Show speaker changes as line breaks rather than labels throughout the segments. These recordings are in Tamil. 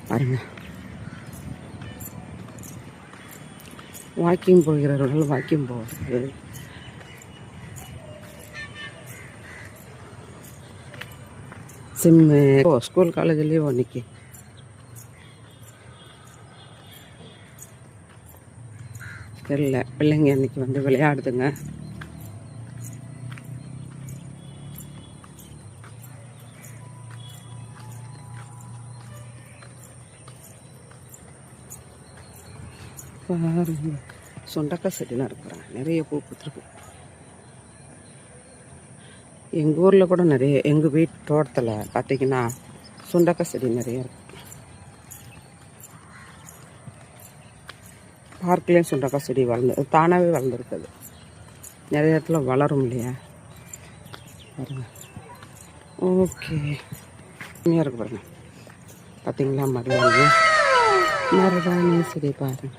பாருங்க, வாக்கிங் போகிறவர்கள் வாக்கிங் போகிறது. சிம்மு ஸ்கூல் காலேஜ் லீவ் அன்னைக்கு. தெரியல, பிள்ளைங்க அன்னைக்கு வந்து விளையாடுதுங்க. பாருங்க, சுண்டக்காய் செடிலாம் இருக்கிறாங்க, நிறைய பூ பூத்துருக்கு. எங்கள் ஊரில் கூட நிறைய, எங்கள் வீட்டு தோட்டத்தில் பார்த்தீங்கன்னா சுண்டக்காய் செடி நிறைய இருக்கு. பார்க்லேயும் சுண்டக்காய் செடி வளர்ந்து தானாகவே வளர்ந்துருக்குது. நிறைய இடத்துல வளரும் இல்லையா பாருங்க. ஓகே, கம்மியாக இருக்கு பாருங்க. பார்த்தீங்களா மருதாணி செடி பாருங்க.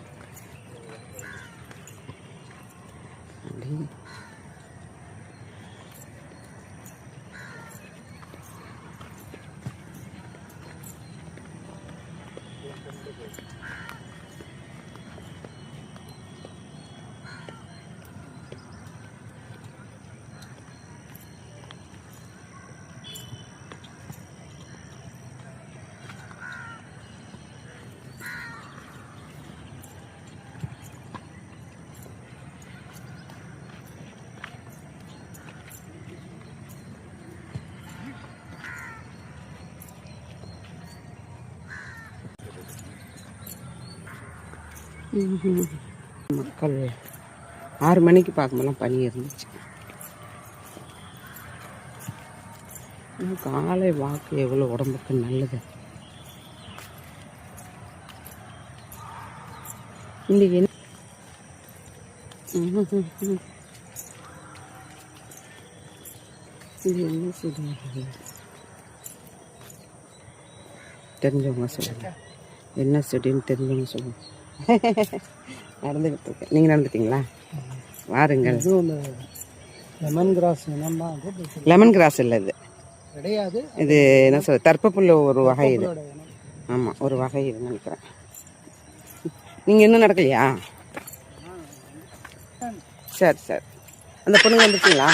மக்கள் 6 மணிக்கு பார்க்கும்போதெல்லாம் பனி இருந்துச்சு. காலை வாக்கு எவ்வளோ உடம்புக்கு நல்லது. இன்னைக்கு இது என்ன சொல்லுங்க, தெரிஞ்சவங்க சொல்லுங்க, என்ன செடின்னு தெரிஞ்சவங்க சொல்லுங்க. நடந்துக்கிட்டு இருக்கேன். நீங்கள் நடந்துட்டீங்களா? வாருங்கள்.
Lemon grass.
லெமன் கிராஸ் இல்லை, இது
கிடையாது.
இது என்ன சொல்ற, தர்ப்பப்புல்ல ஒரு வகை இது. ஆமாம், ஒரு வகை இது நினைக்கிறேன். நீங்கள் இன்னும் நடக்கலையா? சரி சரி. அந்த பொண்ணுங்க வந்துருக்கீங்களா?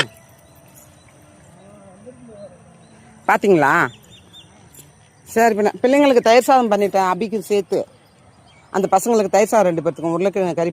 பார்த்தீங்களா? சரி, பிள்ளைங்களுக்கு தயிர் சாதம் பண்ணிட்டேன், அபிக்கு சேர்த்து. அந்த பசங்களுக்கு தயிர் சாதம் 2 பேர்த்துக்கும் உருளைக்கிழங்கு கறி